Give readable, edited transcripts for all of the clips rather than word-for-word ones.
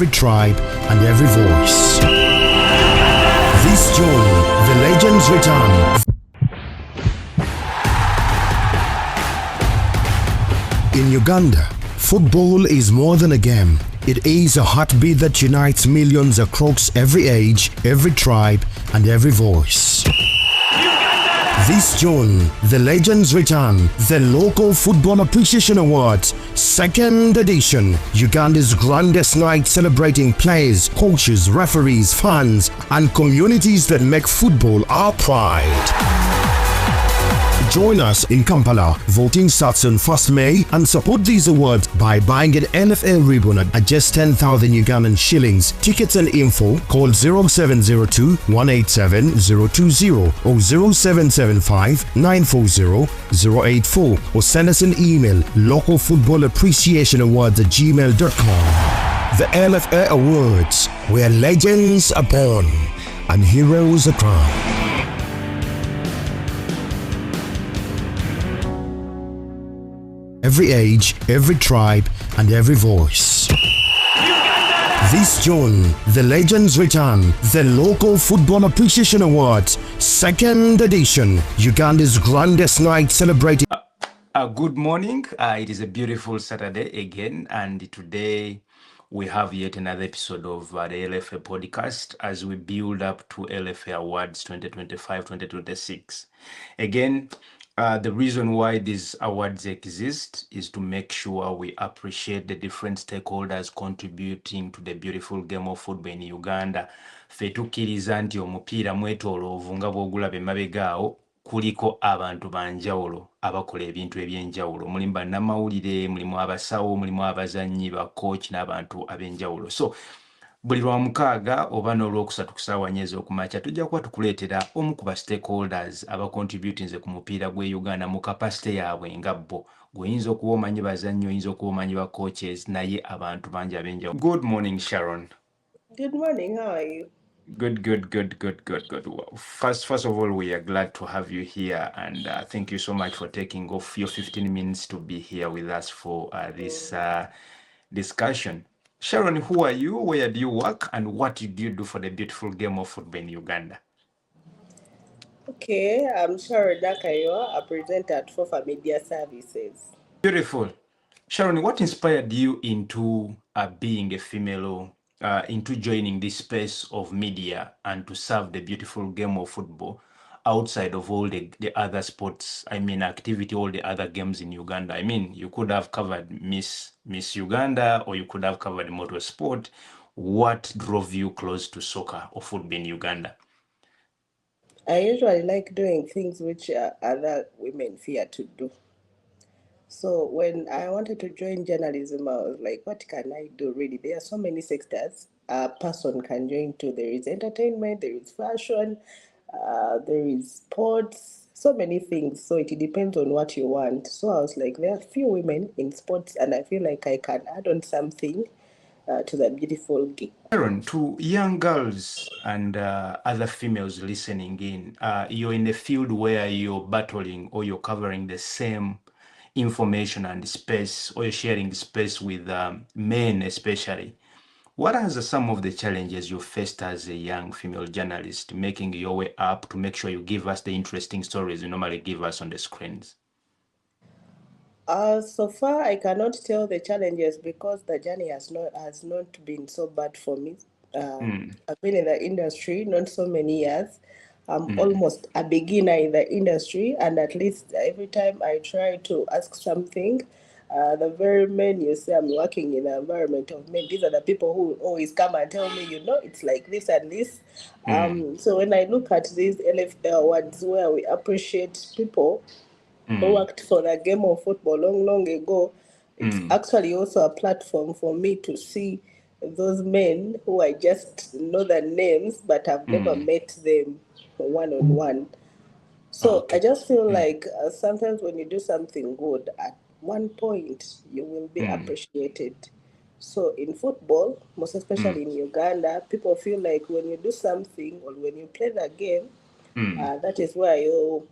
every tribe, and every voice. This June, the legends return. In Uganda, football is more than a game. It is a heartbeat that unites millions across every age, every tribe, and every voice. This June, the legends return. The Local Football Appreciation Awards, 2nd edition. Uganda's grandest night celebrating players, coaches, referees, fans, and communities that make football our pride. Join us in Kampala. Voting starts on 1st May and support these awards by buying an LFA ribbon at just 10,000 Ugandan shillings. Tickets and info call 0702 187 020 or 0775 940 084 or send us an email localfootballappreciationawards@gmail.com. The LFA Awards, where legends are born and heroes are crowned. Every age, every tribe, and every voice. This June, the legends return. The Local Football Appreciation Awards, 2nd edition. Uganda's grandest night celebrating. Good morning. It is a beautiful Saturday again, and today we have yet another episode of the LFA Podcast as we build up to LFA Awards 2025-2026. Again, the reason why these awards exist is to make sure we appreciate the different stakeholders contributing to the beautiful game of football in Uganda. Ffe tukkiriza nti omupiira mwetooloovu nga bw'ogulaba emabega awo kuliko abantu banjawulo abakola ebintu ebyenjawulo. Mulimu bannamawulire, mulimu abasawo, mulimu abazannyi, bakooki n'abantu ab'enjawulo. So buli lwamukaaga oba n'olwokusatu ku ssaawa nnya ez'okumakya tujja kuba tukuleetera omu ku ba stakeholders abacontributinze ku mupiira gw'e Uganda mu kapasite yaabwe nga bo. Gweoyinza okuba omanyi bazannyi, oyinza okuba omanyi ba coaches, naye abantu bangi ab'enjawulo. Good morning, Sharon. Good morning, how are you? Good. Well, first of all, we are glad to have you here, and thank you so much for taking off your 15 minutes to be here with us for this discussion. Sharon, who are you? Where do you work? And what do you do for the beautiful game of football in Uganda? Okay, I'm Sharon Nakayiwa, a presenter at FOFA Media Services. Beautiful. Sharon, what inspired you into being a female, into joining this space of media and to serve the beautiful game of football outside of all the other sports, activity, all the other games in Uganda? You could have covered Miss Uganda, or you could have covered motorsport. What drove you close to soccer or football in Uganda? I usually like doing things which other women fear to do. So when I wanted to join journalism, I was like, what can I do really? There are so many sectors a person can join to. There is entertainment, there is fashion, there is sports, so many things. So it depends on what you want. So I was like, there are few women in sports, and I feel like I can add on something to the beautiful game. Sharon, to young girls and other females listening in, you're in a field where you're battling or you're covering the same information and space, or you're sharing space with men especially. What are some of the challenges you faced as a young female journalist making your way up to make sure you give us the interesting stories you normally give us on the screens? So far, I cannot tell the challenges because the journey has not been so bad for me. I've been in the industry not so many years. I'm almost a beginner in the industry, and at least every time I try to ask something, the very men you say I'm working in the environment of men, these are the people who always come and tell me, it's like this and this. So when I look at these LFA Awards where we appreciate people who worked for the game of football long ago, it's actually also a platform for me to see those men who I just know their names, but I've never met them one-on-one. So I just feel like sometimes when you do something good, at one point you will be appreciated. So in football, most especially in Uganda, people feel like when you do something or when you play the game, that is where your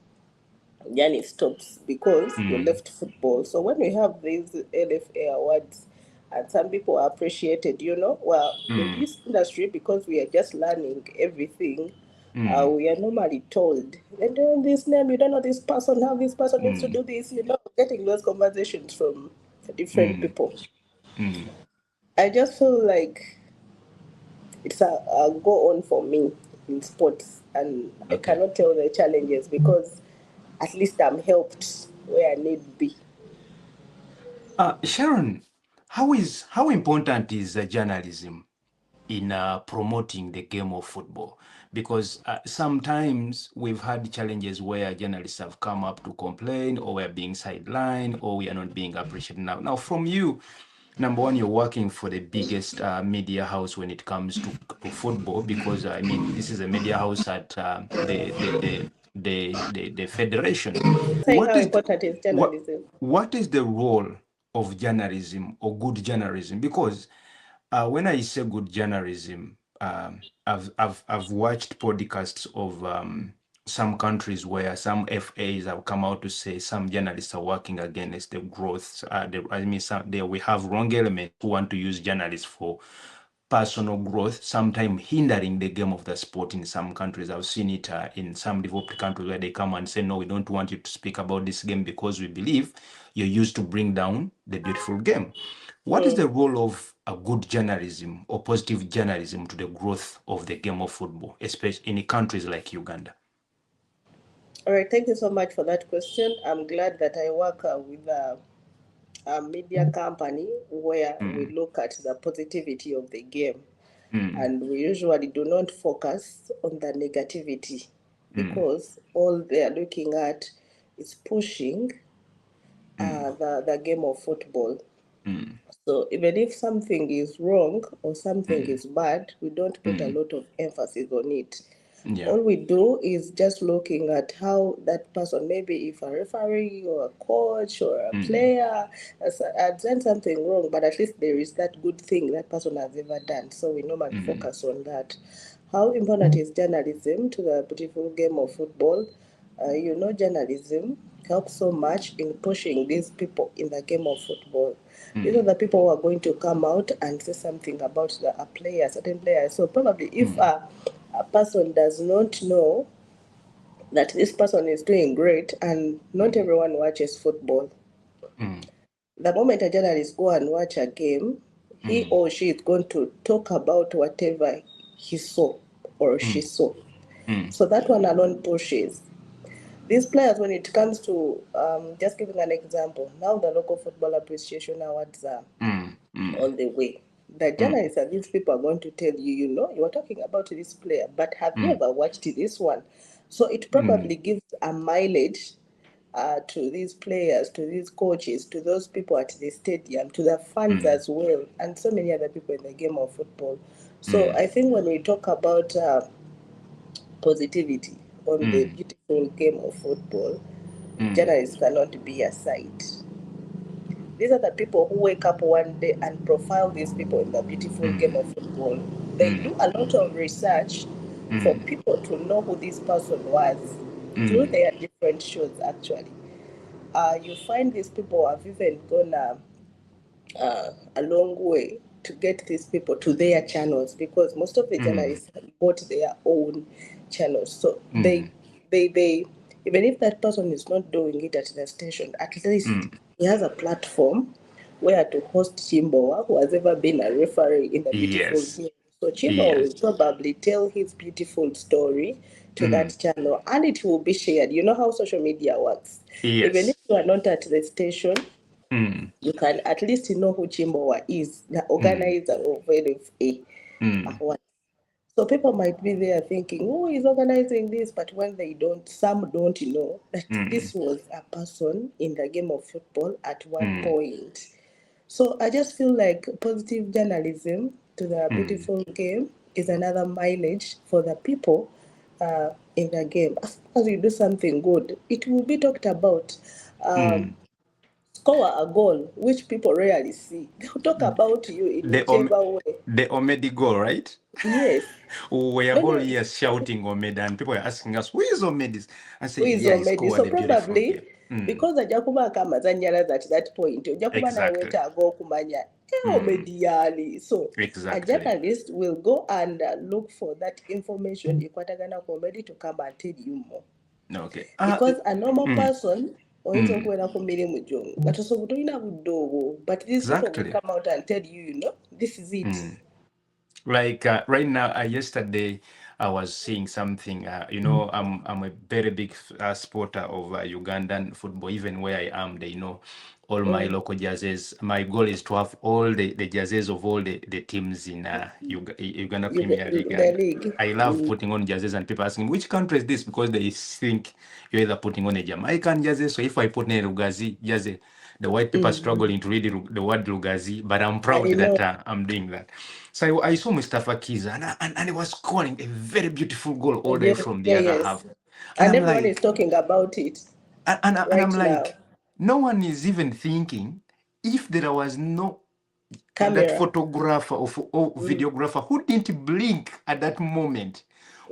journey stops because you left football. So when we have these LFA awards, and some people are appreciated, Well, in this industry, because we are just learning everything, we are normally told, they don't know this name, you don't know this person, how this person needs to do this, getting those conversations from different people. I just feel like it's a go on for me in sports, and I Okay. cannot tell the challenges because at least I'm helped where I need to be. Sharon, how important is journalism in promoting the game of football? Because sometimes we've had challenges where journalists have come up to complain, or we're being sidelined, or we are not being appreciated. Now, from you, number one, you're working for the biggest media house when it comes to football, because I mean, this is a media house at the federation. Saying What how is important is what journalism? what is the role of journalism or good journalism? Because when I say good journalism, I've watched podcasts of some countries where some FAs have come out to say some journalists are working against the growth. I mean, we have wrong elements who want to use journalists for personal growth, sometimes hindering the game of the sport in some countries. I've seen it in some developed countries where they come and say, no, we don't want you to speak about this game because we believe you're used to bring down the beautiful game. What is Mm. the role of a good journalism or positive journalism to the growth of the game of football, especially in countries like Uganda? All right, thank you so much for that question. I'm glad that I work with a media company where we Mm, look at the positivity of the game, mm, and we usually do not focus on the negativity mm, because all they are looking at is pushing mm, the game of football. mm, So even if something is wrong or something mm, is bad, we don't put a mm. lot of emphasis on it. Yeah. All we do is just looking at how that person, maybe if a referee or a coach or a Mm, player has done something wrong, but at least there is that good thing that person has ever done. So we normally mm, focus on that. How important is journalism to the beautiful game of football? Journalism helps so much in pushing these people in the game of football. These are mm, the people who are going to come out and say something about a player, certain player. So probably if mm, a person does not know that this person is doing great, and not mm, everyone watches football, mm, the moment a journalist go and watch a game, he mm, or she is going to talk about whatever he saw or she mm, saw. mm, So that one alone pushes. These players, when it comes to, just giving an example, now the local football appreciation awards are mm, mm, on the way. The mm, journalists and these people are going to tell you, you are talking about this player, but have you mm, ever watched this one? So it mm, probably gives a mileage to these players, to these coaches, to those people at the stadium, to the fans mm, as well, and so many other people in the game of football. So mm, I think when we talk about positivity on the mm, beautiful game of football, mm, journalists cannot be aside. These are the people who wake up one day and profile these people in the beautiful game mm, of football. They do mm, a lot of research for mm, people to know who this person was through mm, their different shows, actually. You find these people have even gone a long way to get these people to their channels because most of the mm, journalists bought their own channels. So mm, they even if that person is not doing it at the station, at least mm. he has a platform where to host Chimboa, who has ever been a referee in the beautiful Yes. game. So Chimboa Yes. will probably tell his beautiful story to Mm, that channel and it will be shared. You know how social media works. Even if yes. you are not at the station, Mm, you can at least know who Chimbowa is, the mm, organizer of LFA mm, Awards. So people might be there thinking, oh, he's organizing this, but when they don't, some don't know that mm, this was a person in the game of football at one mm, point. So I just feel like positive journalism to the mm, beautiful game is another mileage for the people in the game. As long as you do something good, it will be talked about. Um, mm. Score a goal, which people rarely see. They'll talk about you in The whichever way. the Omedi goal, right? Yes. We are all Many, here shouting Omedi, and people are asking us, "Who is Omedi?" I who said, is "Yeah, he Omedi? scored So a beautiful probably game." because ajja kubaako amazannyalaze at that point ojja kuba nawe weetaaga okumanya omediali. So a journalist will go and look for that information ekwatagana ku omedi to come and tell you more. Because a normal person oyinza okubeera ku mirimu gyo nga tolina budde obwo, but these people will come out and tell you, you know, this is it. Like right now, yesterday I was seeing something. You know, I'm a very big supporter of Ugandan football. Even where I am, they know all my local jerseys. My goal is to have all the jerseys of all the teams in Uganda Premier League. I love putting on jerseys, and people asking which country is this, because they think you're either putting on a Jamaican jersey. So if I put in a Lugazi jersey, the white people are struggling to read the word Lugazi, but I'm proud that I'm doing that. So I saw Mustafa Kiza, and he was scoring a very beautiful goal all the way from the other half. And everyone is talking about it. And I'm like, no one is even thinking if there was no that photographer or videographer who didn't blink at that moment,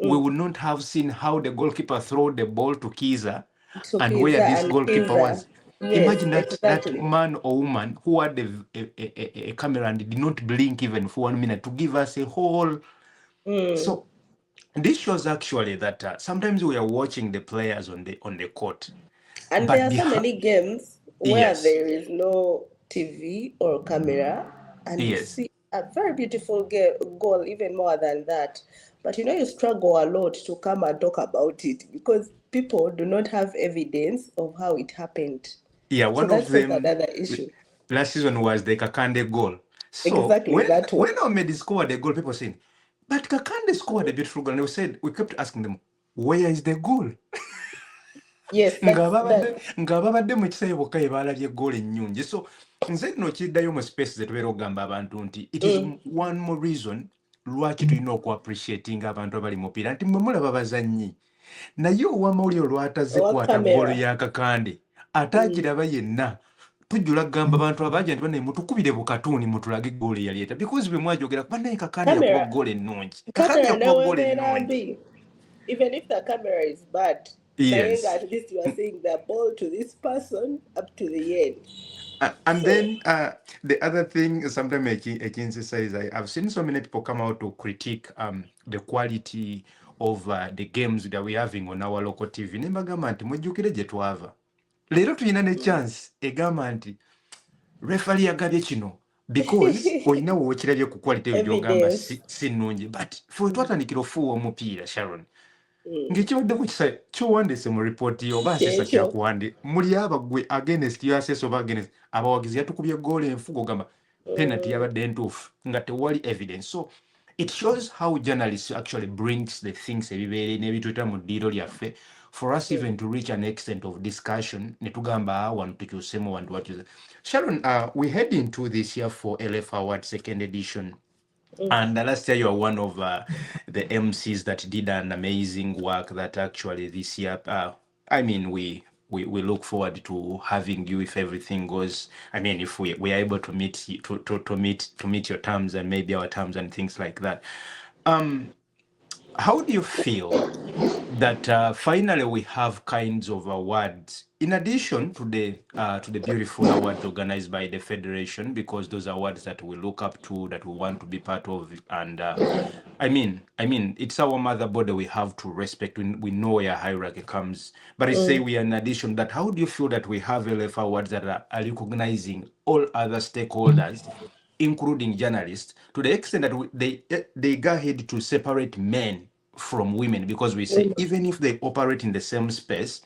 we would not have seen how the goalkeeper threw the ball to Kiza and where this goalkeeper was. Yes, imagine that man or woman who had a camera and did not blink even for 1 minute to give us a whole. So this shows actually that sometimes we are watching the players on the court, and there are so many games where there is no TV or camera, and you see a very beautiful goal, even more than that. But you know, you struggle a lot to come and talk about it because people do not have evidence of how it happened. Yeah, one of them another issue. Last season was the Kakande goal. So exactly, when Ahmed scored the goal, people saying, but Kakande scored a beautiful goal. And we kept asking them, where is the goal? Yes, ngababadde mu kiseera bokka ebalabye goal ennyungi. So nze no kiddayo mu space zetubeera okugamba abantu nti it is one more reason lwaki tulina okuappreciating abantu abali mupiira nti mwe mulaba bazannyi naye owamawulire olwataze kwata goal ya Kakande ate akiraba yenna tujjula kugamba abantu abajja nti banaye mutukubire bukatuuni mutulage goal eyaleeta because bwe mwajogera banaye Kakande yakuba goal ennungi. Kakande yakuba goal ennungi. Even if the camera is bad, yes, at least you are seeing the ball to this person up to the end. And then the other thing, sometimes Akinze says, I've seen so many people come out to critique the quality of the games that we're having on our local TV. Nembagamba nti mujjukire gye twava. Leero tulina ne chance egamba nti referee yagabye kino because olina wookirabye ku quality y'ogamba si nnungi. But fwe twatandikira ofuuwa omupiira, Sharon. Ng'ekibadde ku kisa ky'owandiise mu ripooti yo oba nsesa kyakuwandi muli abagwe against USS oba against abawagizi yatukubye goal enfugo gamba penalty yabadde entuufu nga tewali evidence. So it shows how journalists actually brings the things ebibeere n'ebituyita mu ddiiro lyaffe for us even to reach an extent of discussion ne tugamba wano tukyusemu wantu wakyusa. Sharon, we head into this year for LFA Awards second edition. And last year you are one of the MCs that did an amazing work that actually this year, I mean, we look forward to having you if everything goes. I mean, if we are able to meet to meet your terms and maybe our terms and things like that. How do you feel that finally we have kinds of awards in addition to the beautiful awards organized by the Federation, because those awards that we look up to, that we want to be part of, and I mean, it's our mother body we have to respect. We know where hierarchy comes, but I say we are in addition that. How do you feel that we have LFA awards that are recognizing all other stakeholders, including journalists, to the extent that they go ahead to separate men from women, because we say even if they operate in the same space,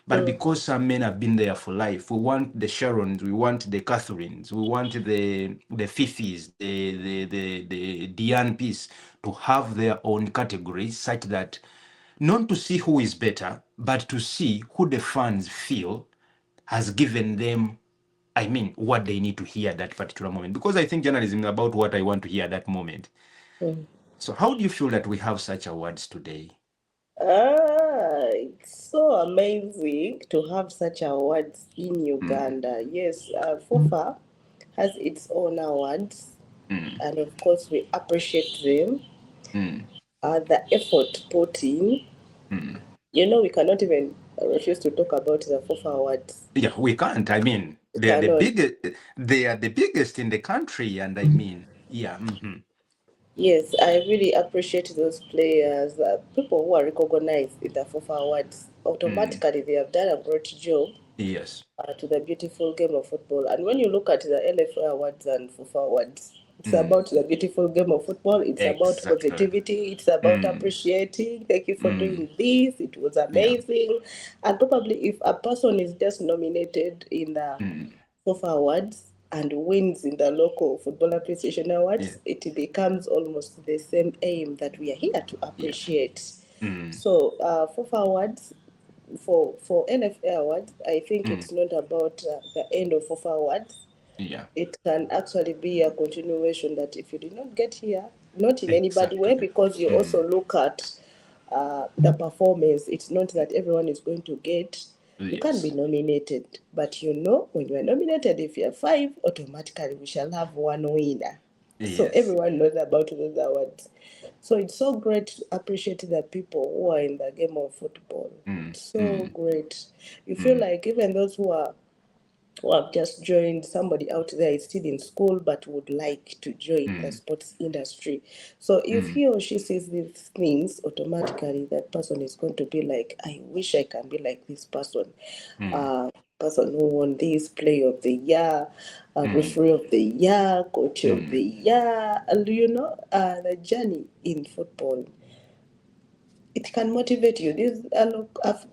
but because some men have been there for life, we want the Sharons, we want the Catherines, we want the Fifis, the DNPs to have their own categories, such that not to see who is better, but to see who the fans feel has given them, I mean, what they need to hear at that particular moment. Because I think journalism is about what I want to hear at that moment. So how do you feel that we have such awards today? It's so amazing to have such awards in Uganda. Yes, FOFA has its own awards, and of course we appreciate them. The effort put in. You know, we cannot even refuse to talk about the FIFA awards. Yeah, we can't. I mean, We they are the cannot. biggest. They are the biggest in the country, and I mean, yeah. Yes, I really appreciate those players, people who are recognized in the FIFA awards. Automatically, they have done a great job Yes. to the beautiful game of football. And when you look at the LFA Awards and FIFA Awards, it's about the beautiful game of football. It's about Exactly. positivity. It's about appreciating. Thank you for doing this. It was Yeah. amazing. And probably if a person is just nominated in the FIFA Awards and wins in the local football appreciation Yeah. awards, it becomes almost the same aim that we are here to Yeah. appreciate. So FIFA Awards, for LFA Awards, I think it's not about the end of FIFA Awards. Yeah. It can actually be a continuation that if you did not get here, not in any bad way, Exactly. because you also look at the performance. It's not that everyone is going to get. You can be Yes. nominated, but you know when you are nominated, if you are five, automatically we shall have one winner. So Yes. everyone knows about those awards. So it's so great to appreciate the people who are in the game of football. It's so great. You feel like even those who have just joined, somebody out there is still in school but would like to join the sports industry. So if he or she sees these things, automatically that person is going to be like, I wish I can be like this person. Person who won this player of the year, referee of the year, coach of the year, and the journey in football, it can motivate you. These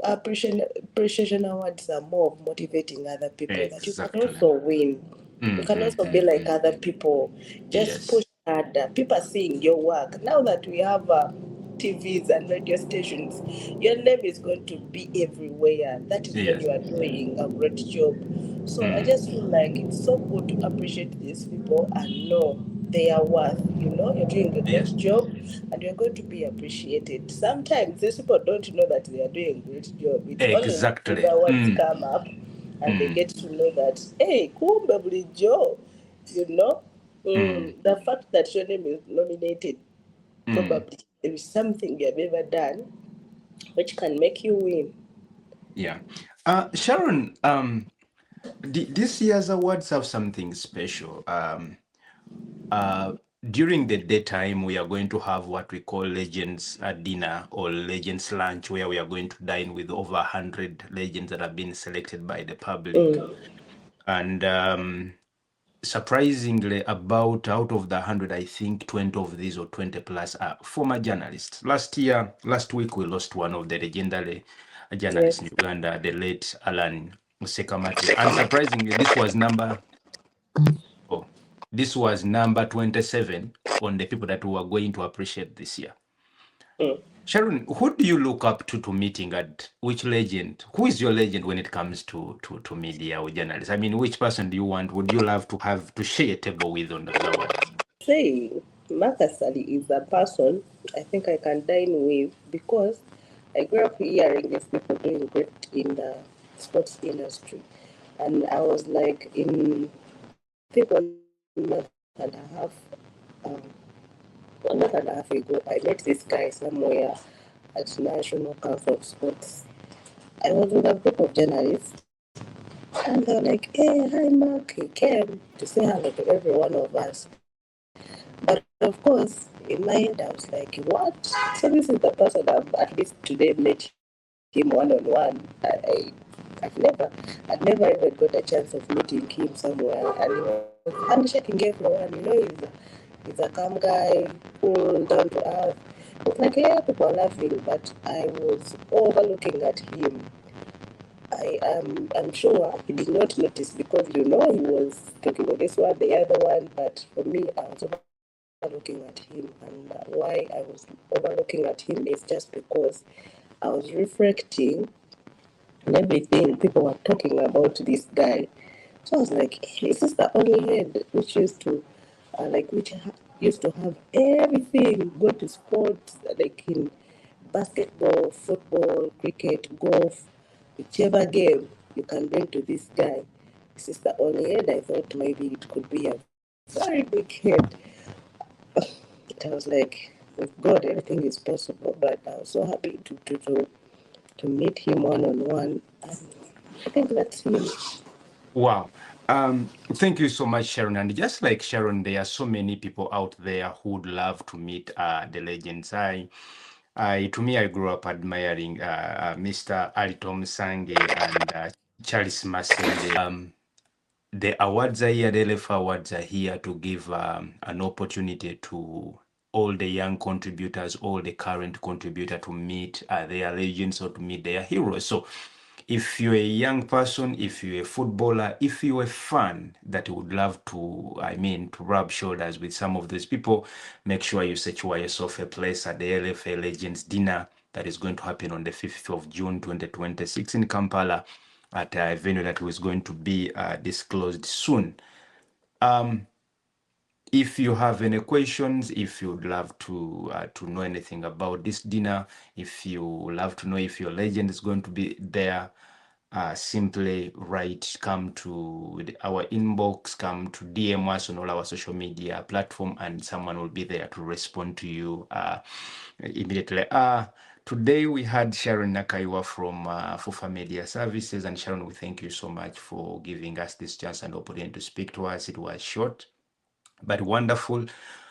appreciation awards are more of motivating other people that you can Exactly. also win. You can also be like other people. Just push Yes. harder. People are seeing your work. Now that we have TVs and radio stations, your name is going to be everywhere. That is when Yes. you are doing a great job. So I just feel like it's so good to appreciate these people and know they are worth. You're doing a great Yes. job and you're going to be appreciated. Sometimes these people don't know that they are doing a great job. It's only when these Exactly. awards come up and they get to know that, hey, kumbe Joe, you know, the fact that your name is nominated, probably there is something you have ever done which can make you win. Yeah. Sharon, this year's awards have something special. Uh, During the daytime, we are going to have what we call Legends Dinner or Legends Lunch, where we are going to dine with over 100 legends that have been selected by the public. And surprisingly, about out of the 100, I think 20 of these or 20 plus are former journalists. Last week, we lost one of the legendary journalists Yes. in Uganda, the late Alan Sekamate. And surprisingly, this was number 27 on the people that we are going to appreciate this year. Sharon, who do you look up to meeting, at which legend? Who is your legend when it comes to media or journalists? I mean, which person would you love to have to share a table with on those awards? Say, Marcus Ali is a person I think I can dine with because I grew up hearing these people doing great in the sports industry. And I was like, I think 1.5 months, um, 1.5 months ago, I met this guy somewhere at National Council of Sports. I was with a group of journalists, and they're like, hey, hi, Mark. He came to say hello to every one of us. But of course, in my head, I was like, what? So this is the person I've at least today met him one on one. I've never even got a chance of meeting him somewhere. And he was handshaking everyone. He's a calm guy, cool, down to earth. It's like, yeah, people are laughing, but I was overlooking at him. I'm sure he did not notice because he was talking about this one, the other one. But for me, I was overlooking at him, and why I was overlooking at him is just because I was reflecting on everything people were talking about this guy. So I was like, hey, is this the only head which used to have everything, go to sports, like in basketball, football, cricket, golf, whichever game you can bring to this guy. This is the only head. I thought maybe it could be a very big head. I was like, with God, everything is possible. But I was so happy to to meet him one-on-one. And I think that's him. Wow. Thank you so much, Sharon. And just like Sharon, there are so many people out there who would love to meet the legends. To me, I grew up admiring Mr. Alitom Sange and Charles Masende. The awards are here, the LFA Awards are here to give an opportunity to all the young contributors, all the current contributors to meet their legends or to meet their heroes. So if you're a young person, if you're a footballer, if you're a fan that would love to, to rub shoulders with some of those people, make sure you secure yourself a place at the LFA Legends Dinner that is going to happen on the 5th of June, 2026 in Kampala at a venue that was going to be disclosed soon. If you have any questions, if you'd love to know anything about this dinner, if you love to know if your legend is going to be there, simply come to our inbox, come to DM us on all our social media platform, and someone will be there to respond to you immediately. Today we had Sharon Nakayiwa from FUFA Media Services, and Sharon, we thank you so much for giving us this chance and opportunity to speak to us. It was short, but wonderful.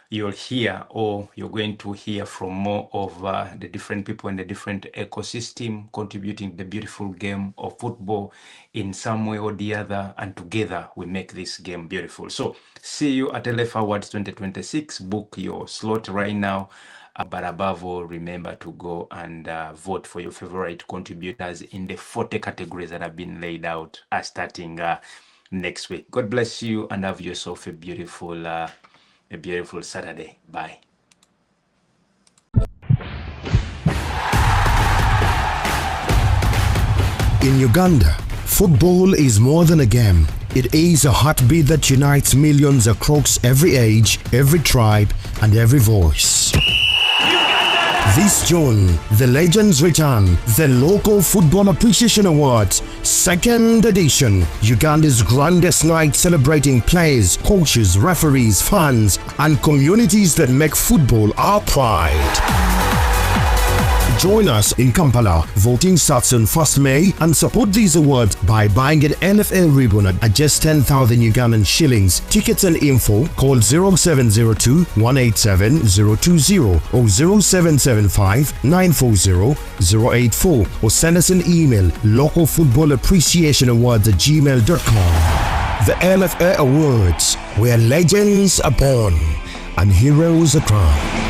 You'll hear, or you're going to hear from more of the different people in the different ecosystem contributing to the beautiful game of football in some way or the other, and together we make this game beautiful. So see you at LFA Awards 2026. Book your slot right now. But above all, remember to go and vote for your favorite contributors in the 40 categories that have been laid out starting next week. God bless you and have yourself a beautiful Saturday. Bye. In Uganda, football is more than a game. It is a heartbeat that unites millions across every age, every tribe, and every voice. This June, the Legends return, the Local Football Appreciation Awards, 2nd edition, Uganda's grandest night celebrating players, coaches, referees, fans, and communities that make football our pride. Join us in Kampala. Voting starts on 1st May, and support these awards by buying an LFA ribbon at just 10,000 Ugandan shillings. Tickets and info call 0702 187 020 or 0775 940 084 or send us an email localfootballappreciationawards@gmail.com. The LFA Awards, where legends are born and heroes are crowned.